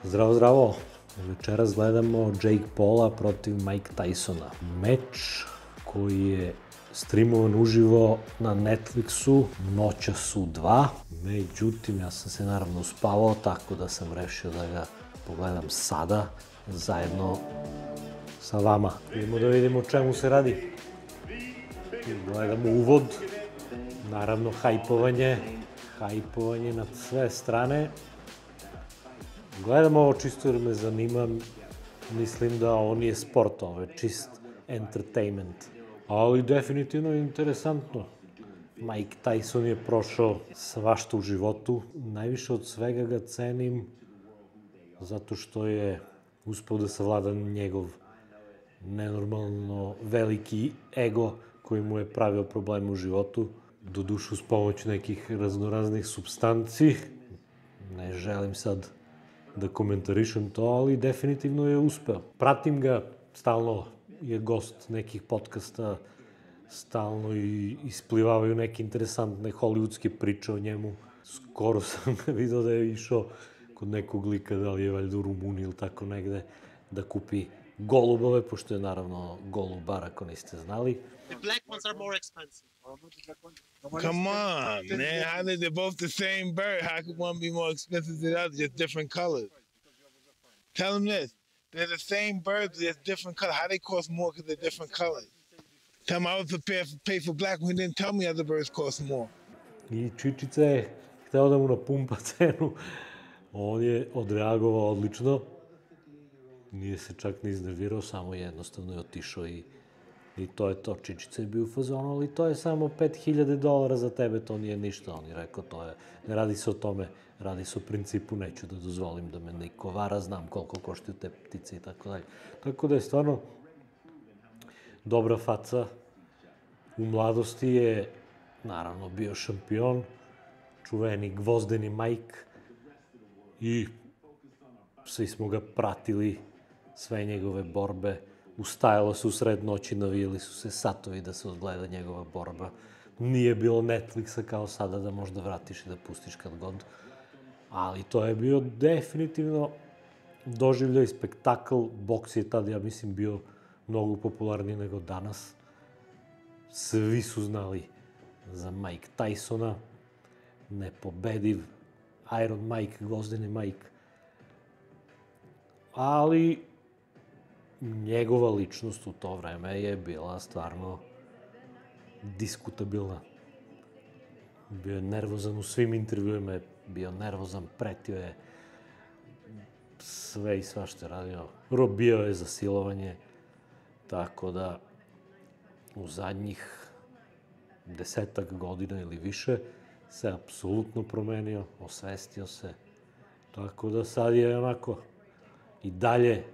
Zdravo, zdravo. Večeras gledamo Jake Paula protiv Mike Tysona. Meč koji je streamovan uživo na Netflixu noćasu 2. Međutim, ja sam se naravno uspavao, tako da sam rešio da ga pogledam sada, zajedno sa vama. Idemo da vidimo o čemu se radi. Gledamo uvod, naravno hajpovanje na sve strane. Gledam ovo čisto jer me zanima, mislim da ovo nije sport, ovo je čist entertainment. Ali definitivno je interesantno. Mike Tyson je prošao svašta u životu. Najviše od svega ga cenim zato što je uspeo da savlada njegov nenormalno veliki ego koji mu je pravio probleme u životu. Doduše uz pomoć nekih raznoraznih supstanci. Ne želim sad da komentarišem to, ali definitivno je uspeo. Pratim ga, stalno je gost nekih podcasta, stalno isplivavaju neke interesantne hollywoodske priče o njemu. Skoro sam vidio da je išao kod nekog lika, da li je valjda u Rumuniji ili tako negde, da kupi golubove, pošto je naravno golubar, ako niste znali. The black ones are more expensive. Come on, man. How they're both the same bird? How could one be more expensive than the other? Just different colors. Tell them this. They're the same birds, just different colors. How they cost more because they're different colors? Tell them I was prepared to pay for black when he didn't tell me other birds cost more. I Čičica je hteo da mu napumpa cenu. On je odreagovao odlično. Nije se čak ni iznervirao, samo jednostavno je otišao i to je to. Čičica je bio u fazonu, ali to je samo $5.000 za tebe, to nije ništa. On je rekao, ne radi se o tome, radi se o principu, neću da dozvolim da me niko vara, znam koliko koštaju te ptice i tako dalje. Tako da je stvarno dobra faca. U mladosti je, naravno, bio šampion, čuveni Gvozdeni Mike, i svi smo ga pratili, sve njegove borbe. Ustajalo se u sred noći, navijali su se satovi da se odgleda njegova borba. Nije bilo Netflixa kao sada da možda vratiš i da pustiš kad god. Ali to je bio definitivno doživljaj, spektakl. Boks je tada, ja mislim, bio mnogo popularniji nego danas. Svi su znali za Mike Tysona, nepobediv, Iron Mike, Gvozdeni Mike. Ali njegova ličnost u to vreme je bila stvarno diskutabilna. Bio je nervozan u svim intervjuima, bio nervozan, pretio je, sve i svašta je radio. Robio je za silovanje, tako da u zadnjih 10 godina ili više se apsolutno promenio, osvestio se. Tako da sad je onako i dalje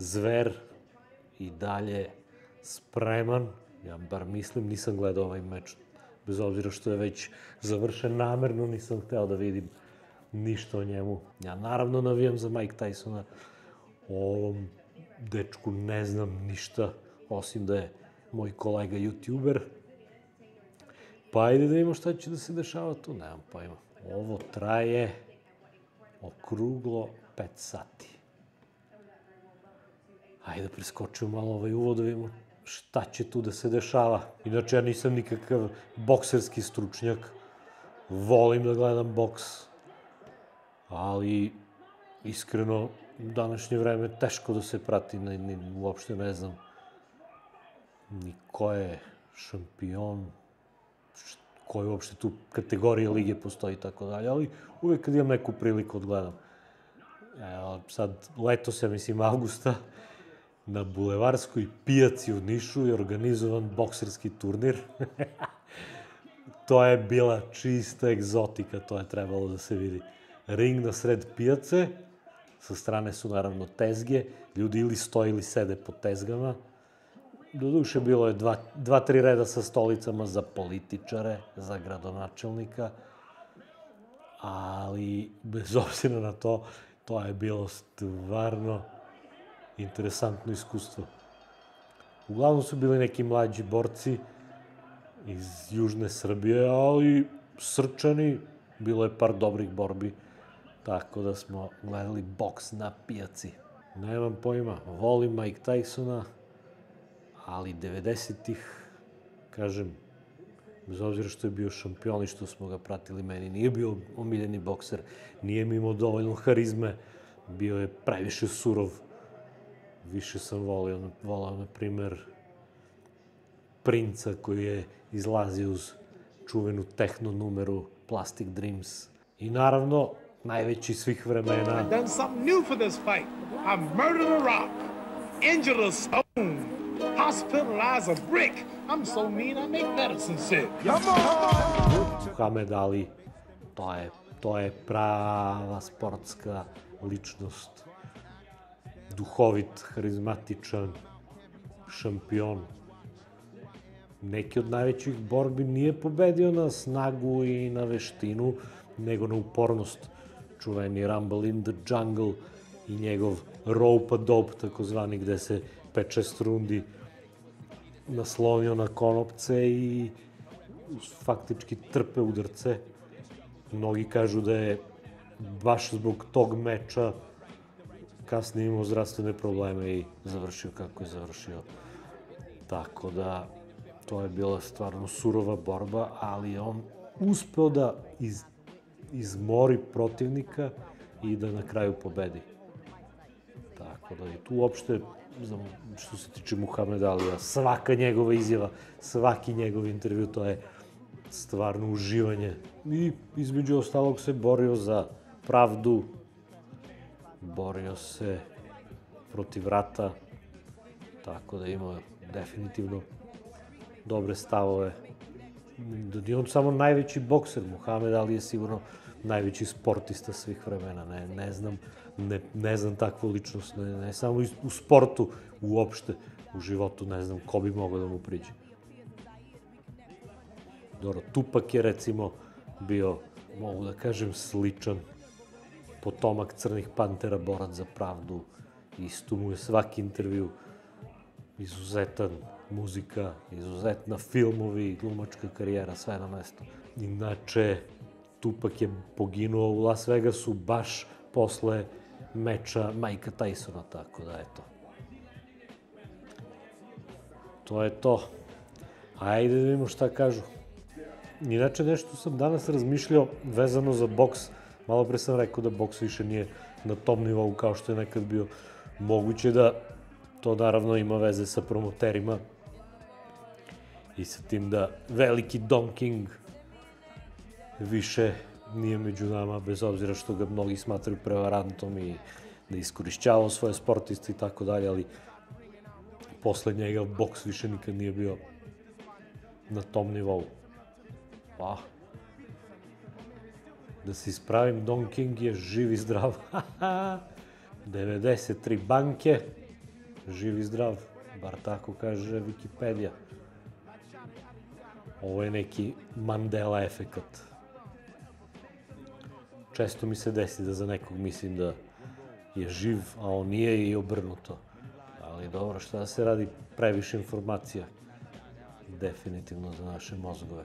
zver, i dalje spreman. Ja bar mislim, nisam gledao ovaj meč, bez obzira što je već završen namerno, nisam hteo da vidim ništa o njemu. Ja naravno navijam za Mike Tysona, o ovom dečku ne znam ništa, osim da je moj kolega youtuber. Pa ajde da vidimo šta će da se dešava tu, nemam pojma. Ovo traje okruglo 5 sati. Ajde da preskočimo malo ovaj uvod, da vidimo šta će tu da se dešava. Inače, ja nisam nikakav bokserski stručnjak. Volim da gledam boks. Ali, iskreno, u današnje vreme teško da se prati. Uopšte ne znam ni ko je šampion, koje uopšte tu kategorije lige postoji i tako dalje. Ali uvek kad imam neku priliku odgledam. Evo, sad, letos, ja mislim, avgusta, na Bulevarskoj pijaci u Nišu je organizovan bokserski turnir. To je bila čista egzotika, to je trebalo da se vidi. Ring na sred pijace, sa strane su naravno tezge, ljudi ili stoje ili sede po tezgama. Doduše, bilo je 2-3 reda sa stolicama za političare, za gradonačelnika, ali bez obzira na to, to je bilo stvarno interesantno iskustvo. Uglavnom su bili neki mlađi borci iz Južne Srbije, ali srčani, bilo je par dobrih borbi. tako da smo gledali boks na pijaci. Nemam pojma, volim Mike Tysona, ali 90-ih, kažem, bez obzira što je bio šampion i što smo ga pratili, meni nije bio omiljeni bokser, nije mi imao dovoljno harizme, bio je previše surov. Više sam volao, na primer, Princa koji je izlazio uz čuvenu tehno numeru Plastic Dreams. I naravno, najveći svih vremena. I've done something new for this fight. I murdered a rock, injured a stone, hospitalized a brick. I'm so mean I make medicine sick. Muhamed Ali, to je prava sportska ličnost. Duhovit, harizmatičan, šampion. Neki od najvećih borbi nije pobedio na snagu i na veštinu, nego na upornost. Čuveni Rumble in the Jungle i njegov rope-a-dope, takozvani, gde se 5-6 rundi naslonio na konopce i faktički trpe udarce. Mnogi kažu da je baš zbog tog meča kasnije imao zdravstvene probleme i završio kako je završio. Tako da, to je bila stvarno surova borba, ali je on uspeo da izmori protivnika i da na kraju pobedi. Tako da, i tu uopšte, što se tiče Muhameda Alija, svaka njegova izjava, svaki njegov intervju, to je stvarno uživanje. I između ostalog se borio za pravdu, borio se protiv rata, tako da ima definitivno dobre stavove. Da nije on samo najveći bokser, Muhamed Ali je sigurno najveći sportista svih vremena, ne znam takvu ličnost, ne samo u sportu, uopšte u životu, ne znam ko bi mogao da mu priđe. Dobro, Tupak je recimo bio, mogu da kažem, sličan, potomak Crnih pantera, borac za pravdu, isto mu je svaki intervju izuzetan, muzika, izuzetna, filmovi, glumačka karijera, sve na mestu. Inače, Tupak je poginuo u Las Vegasu baš posle meča Mikea Tysona, tako da eto. To je to. Ajde da vidimo šta kažu. Inače, nešto sam danas razmišljao vezano za boks. Malo pre sam rekao da boks više nije na tom nivou kao što je nekad bio. Moguće da to naravno ima veze sa promoterima i sa tim da veliki Don King više nije među nama, bez obzira što ga mnogi smatraju prevarantom i da iskorišćavao svoje sportiste i tako dalje, ali posle njega boks više nikad nije bio na tom nivou. Pa, da se ispravim, Don King je živ i zdrav. 93 banke, živ i zdrav, bar tako kaže Wikipedia. Ovo je neki Mandela efekat. Često mi se desi da za nekog mislim da je živ, a on nije, i obrnuto. Ali dobro, šta da se radi, previše informacija. Definitivno za naše mozgove.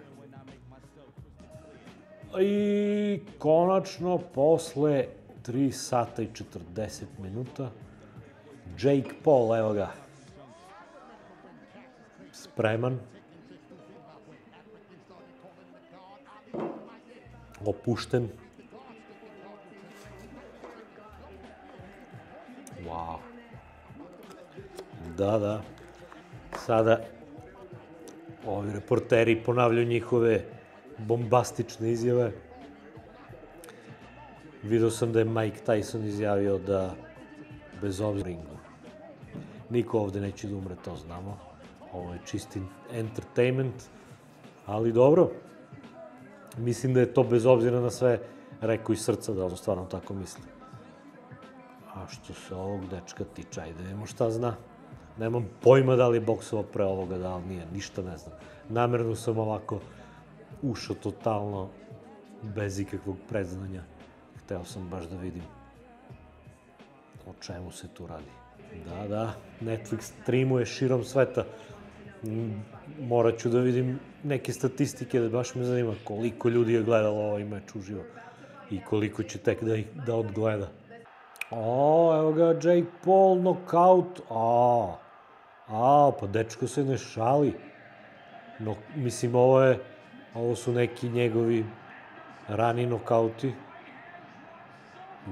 I konačno, posle 3 sata i 40 minuta, Jake Paul, evo ga, spreman, opušten. Wow. Da. Sada ovi reporteri ponavljaju njihove bombastične izjave. Video sam da je Mike Tyson izjavio da bez obzira ringu. Niko ovde neće da umre, to znamo. Ovo je čisti entertainment, ali dobro. Mislim da je to bez obzira na sve rekao iz srca, da on stvarno tako misli. A što se ovog dečka tiče, ajde vidimo šta zna. Nemam pojma da li je boksovao pre ovoga, da li nije, ništa ne znam. Namerno sam ovako ušao totalno bez ikakvog predznanja. Hteo sam baš da vidim o čemu se tu radi. Da, Netflix streamuje širom sveta. Morat ću da vidim neke statistike, da baš me zanima koliko ljudi je gledalo ovaj meč uživo. i koliko će tek da odgleda. O, evo ga Jake Paul, nokaut. Pa dečko se ne šali. No, mislim, ovo su neki njegovi rani nokauti.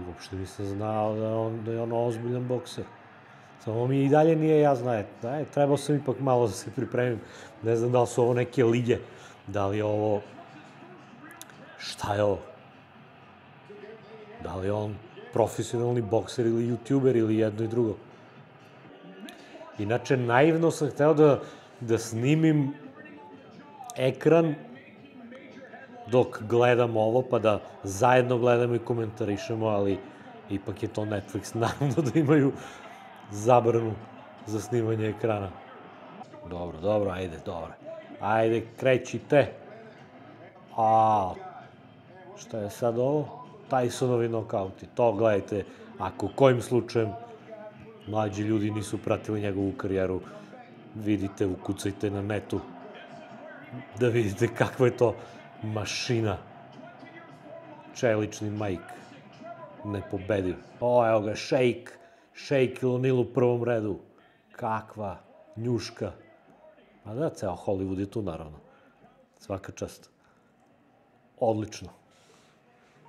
Uopšte nisam znao da je on ozbiljan bokser. Samo mi i dalje nije jasno. Trebao sam ipak malo da se pripremim. Ne znam da li su ovo neke lige. Da li je ovo... Šta je ovo? Da li je on profesionalni bokser ili youtuber ili jedno i drugo? Inače, naivno sam hteo da snimim ekran dok gledam ovo, pa da zajedno gledamo i komentarišemo, ali ipak je to Netflix, naravno da imaju zabranu za snimanje ekrana. Dobro, ajde, krećite. Šta je sad ovo? Tysonovi nokauti, to gledajte, ako kojim slučajem mlađi ljudi nisu pratili njegovu karijeru, vidite, ukucajte na netu, da vidite kakva je to mašina. Čelični Mike, nepobediv. Evo ga, Shaquille O'Neal u prvom redu. Kakva njuška. A da, ceo Hollywood je tu, naravno. Svaka čast. Odlično.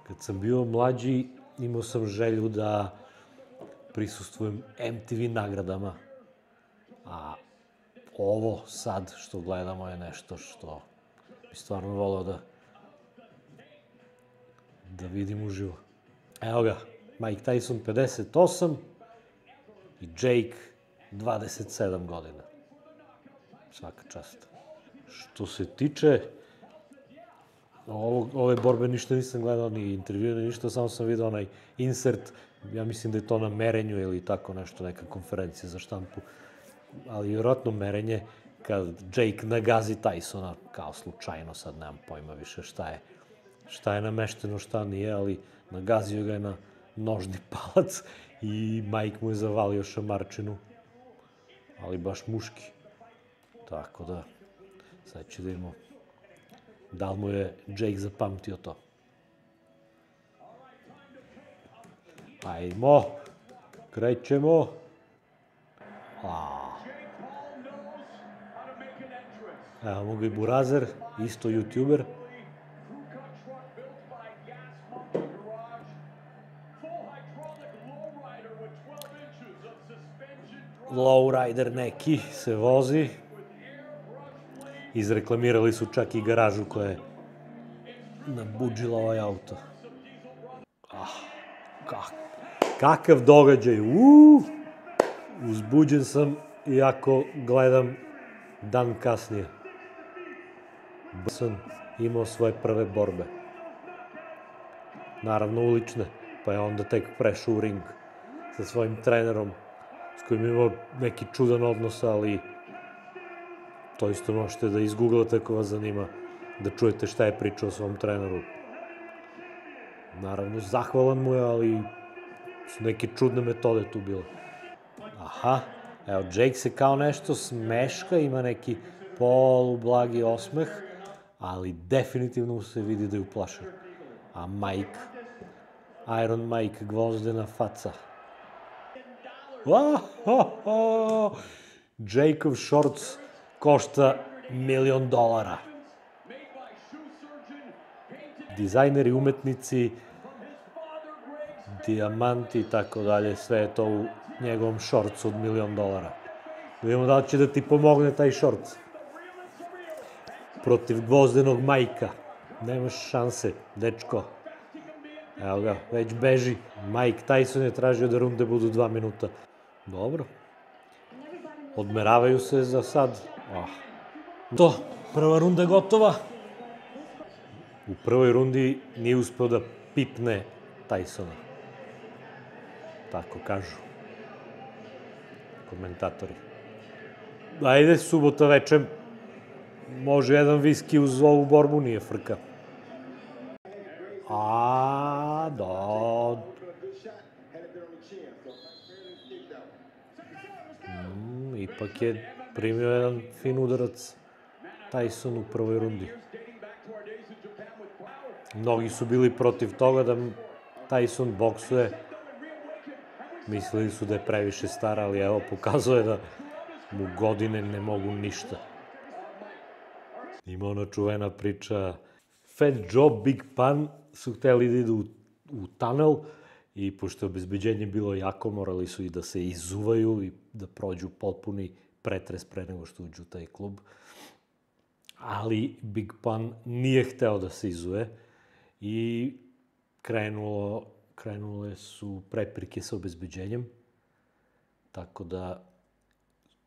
Kad sam bio mlađi, imao sam želju da prisustvujem MTV nagradama. A ovo sad što gledamo je nešto što bi stvarno voleo da vidim uživo. Evo ga, Mike Tyson 58 i Jake 27 godina. Svaka čast. Što se tiče ove borbe, ništa nisam gledao, ni intervju, ni ništa, samo sam vidio onaj insert, ja mislim da je to na Merenju ili tako nešto, neka konferencija za štampu, ali vjerojatno Merenje, kad Jake nagazi Tysona, kao slučajno, sad nemam pojma više šta je namešteno, šta nije, ali nagazio ga je na nožni palac i Mike mu je zavalio šamarčinu, ali baš muški. Tako da, sad ću da imamo da li mu je Jake zapamtio to. Ajmo, krećemo. Evo mogu i Burazer, isto youtuber. Lowrider neki se vozi. Izreklamirali su čak i garažu koja je nabuđila ovaj auto. Kakav događaj, uzbuđen sam iako gledam dan kasnije. Sam imao svoje prve borbe. Naravno ulične, pa je onda tek prešao u ring sa svojim trenerom s kojim imao neki čudan odnos, ali to isto možete da izgooglate ako vas zanima, da čujete šta je pričao o svom treneru. Naravno, zahvalan mu je, ali su neke čudne metode tu bile. Evo, Jake se kao nešto smeška, ima neki polublagi osmeh, ali definitivno mu se vidi da je uplašen. A Mike, Iron Mike, gvozdena faca. Jakeov shorts košta $1.000.000. Dizajneri, umetnici, dijamanti i tako dalje, sve je to u njegovom šorcu od $1.000.000. Vidimo da li će da ti pomogne taj šorc. Protiv gvozdenog Majka. Nemaš šanse, dečko. Evo ga, već beži. Mike Tyson je tražio da runde budu 2 minuta. Dobro. Odmeravaju se za sad. To, prva runda je gotova. U prvoj rundi nije uspeo da pipne Tysona. Tako kažu komentatori. Ajde, subota veče, može jedan viski uz ovu borbu, nije frka. Ipak je primio jedan fin udarac Tyson u prvoj rundi. Mnogi su bili protiv toga da Tyson boksuje. Mislili su da je previše star, ali evo, pokazuje da mu godine ne mogu ništa. Ima ona čuvena priča, Fat Joe, Big Pun su hteli da idu u tunel i pošto je obezbeđenje bilo jako, morali su i da se izuvaju i da prođu potpuni pretres pre nego što uđu u taj klub. Ali Big Pun nije hteo da se izuje i krenule su preprike sa obezbeđenjem, tako da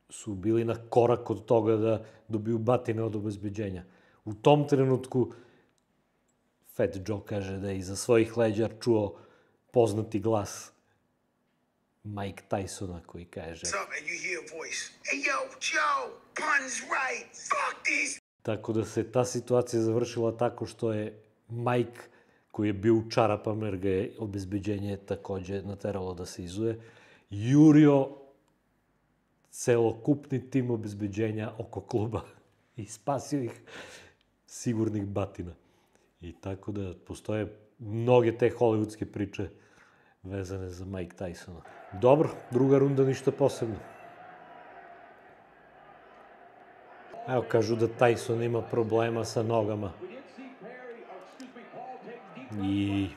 su bili na korak od toga da dobiju batine od obezbeđenja. U tom trenutku Fat Joe kaže da je iza svojih leđa čuo poznati glas Mike Tysona koji kaže tako da se ta situacija završila tako što je Mike, koji je bio u čarapama jer ga je obezbeđenje takođe nateralo da se izuje, jurio celokupni tim obezbeđenja oko kluba i spasio ih sigurnih batina. I tako da postoje mnoge te hollywoodske priče vezane za Mike Tysona. Dobro, druga runda ništa posebno. Evo, kažu da Tyson ima problema sa nogama. I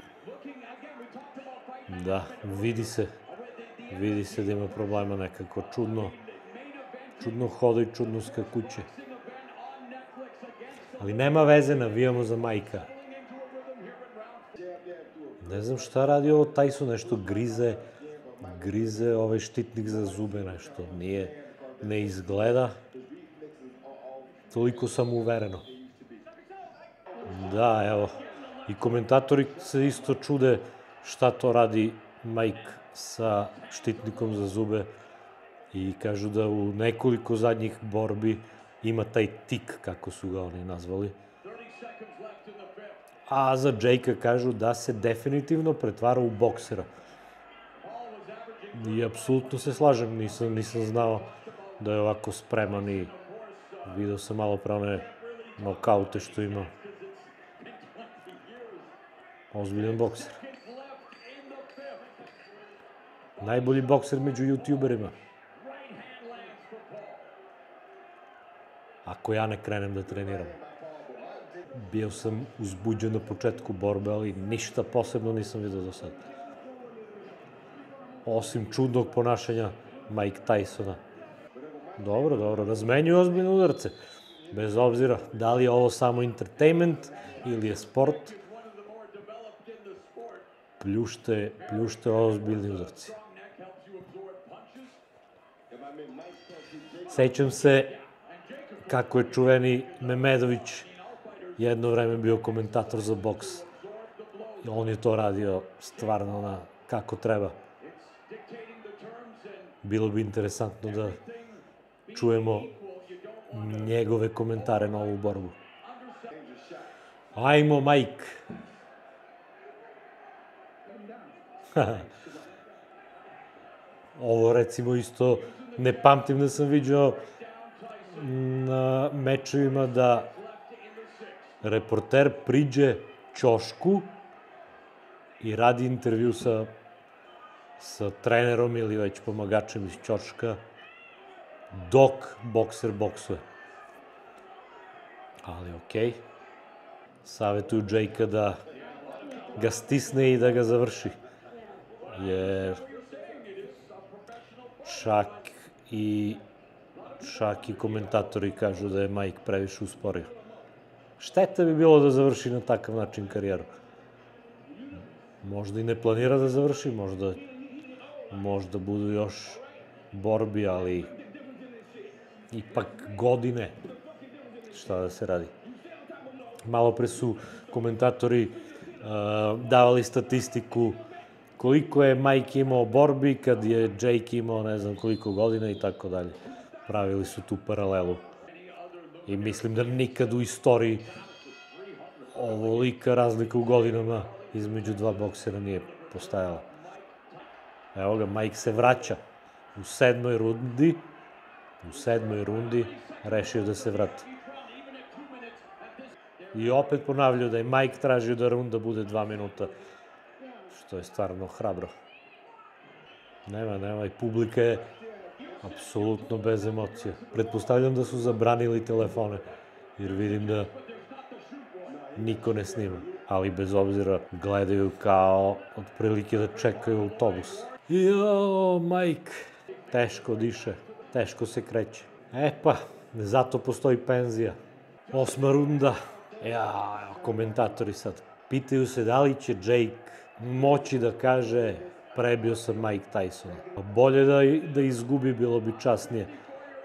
da, vidi se da ima problema, nekako čudno hoda i čudno skakuće. Ali nema veze, navijamo za Majka. Ne znam šta radi ovo Tyson, nešto grize ovaj štitnik za zube, nešto ne izgleda toliko samouvereno. Da, evo, i komentatori se isto čude šta to radi Mike sa štitnikom za zube i kažu da u nekoliko zadnjih borbi ima taj tik, kako su ga oni nazvali. A za Jakea kažu da se definitivno pretvara u boksera. I apsolutno se slažem, nisam znao da je ovako spreman i video sam malo pre one nokaute što ima. Ozbiljan bokser. Najbolji bokser među youtuberima. Ako ja ne krenem da treniram. Bio sam uzbuđen na početku borbe, ali ništa posebno nisam vidio do sada. Osim čudnog ponašanja Mike Tysona. Dobro, razmenjuju ozbiljne udarce. Bez obzira da li je ovo samo entertainment ili je sport, pljušte ozbiljni udarci. Sećam se kako je čuveni Memedović jedno vreme bio komentator za boks. On je to radio stvarno kako treba. Bilo bi interesantno da čujemo njegove komentare na ovu borbu. Ajmo, Mike! Ovo recimo isto ne pamtim da sam vidio na mečevima da reporter priđe ćošku i radi intervju sa trenerom ili već pomagačem iz ćoška dok bokser boksuje. Ali okej. Savetuju Jakea da ga stisne i da ga završi. Jer čak i komentatori kažu da je Mike previše usporio. Šteta bi bilo da završi na takav način karijeru. Možda i ne planira da završi, možda budu još borbi, ali ipak godine. Šta da se radi? Malo pre su komentatori davali statistiku koliko je Mike imao borbi kad je Jake imao ne znam koliko godina i tako dalje. Pravili su tu paralelu. I mislim da nikad u istoriji ovolika razlika u godinama između dva boksera nije postajala. Evo ga, Mike se vraća u sedmoj rundi, rešio da se vrati. I opet ponavljaju da je Mike tražio da runda bude 2 minuta, što je stvarno hrabro. Nema, i publika je apsolutno bez emocija. Pretpostavljam da su zabranili telefone, jer vidim da niko ne snima. Ali bez obzira gledaju kao otprilike da čekaju autobus. Jao, Mike, teško diše, teško se kreće. E pa, zato postoji penzija. 8. runda. Komentatori sad. Pitaju se da li će Jake moći da kaže prebio sam Mike Tysona. Bolje da izgubi, bilo bi časnije,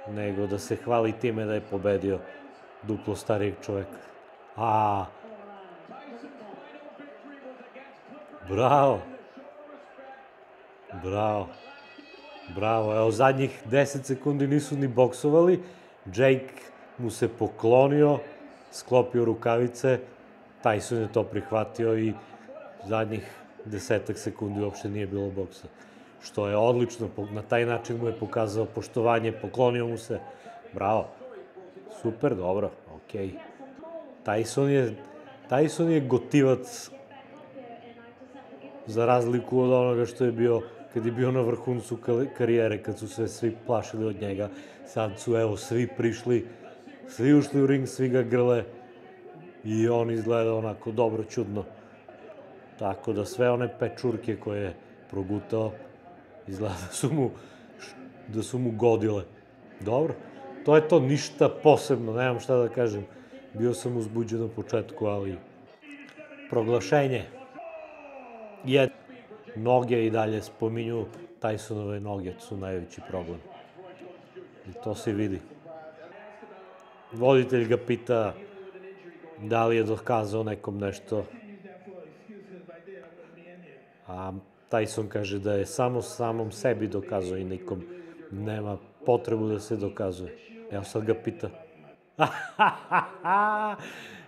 nego da se hvali time da je pobedio duplo starijeg čoveka. Bravo, evo zadnjih 10 sekundi nisu ni boksovali, Jake mu se poklonio, sklopio rukavice, Tyson je to prihvatio i zadnjih 10 sekundi uopšte nije bilo boksa. Što je odlično, na taj način mu je pokazao poštovanje, poklonio mu se, bravo, super, dobro, okej. Tyson je gotivac, za razliku od onoga što je bio kad je bio na vrhuncu karijere, kad su se svi plašili od njega. Sad su, evo, svi prišli, svi ušli u ring, svi ga grle i on izgleda onako dobro, čudno. Tako da sve one pečurke koje je progutao, izgleda da su mu godile. Dobro, to je to, ništa posebno, nemam šta da kažem. Bio sam uzbuđen na početku, ali proglašenje. Noge i dalje spominju, Tysonove noge su najveći problem. I to se vidi. Voditelj ga pita da li je dokazao nekom nešto. A Tyson kaže da je samo samom sebi dokazao i nikom nema potrebu da se dokazuje. Evo sad ga pita.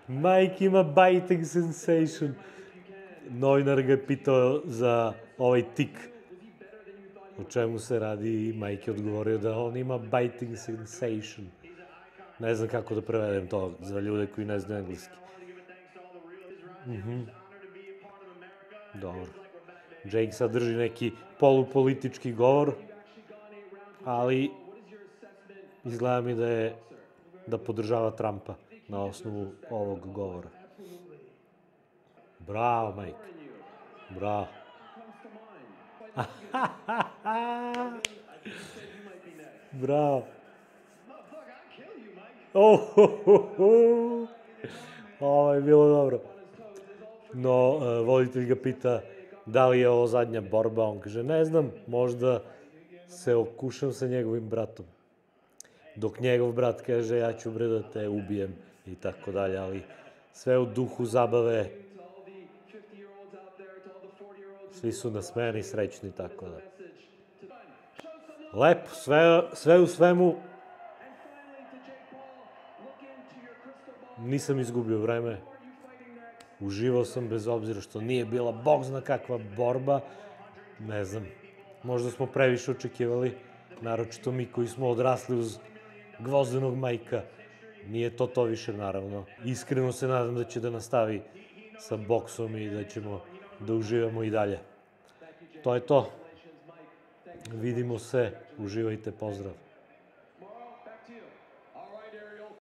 Mike ima biting sensation. Novinar ga je pitao za ovaj tik. O čemu se radi i Mike je odgovorio da on ima biting sensation. Ne znam kako da prevedem to za ljude koji ne znaju engleski. Dobro. Jake sad drži neki polupolitički govor, ali izgleda mi da podržava Trumpa na osnovu ovog govora. Bravo, Mike. Bravo. Bravo. Ovo je bilo dobro. No, voditelj ga pita da li je ovo zadnja borba. On kaže, ne znam, možda se okušam sa njegovim bratom. Dok njegov brat kaže, ja ću bre da te ubijem i tako dalje, ali sve u duhu zabave. Svi su nasmejani, srećni, tako da. Lepo, sve u svemu. Nisam izgubio vreme. Uživao sam bez obzira što nije bila bog zna kakva borba. Ne znam, možda smo previše očekivali. Naročito mi koji smo odrasli uz Gvozdenog Majka. Nije to više, naravno. Iskreno se nadam da će da nastavi sa boksom i da ćemo da uživamo i dalje. To je to. Vidimo se, uživajte, pozdrav.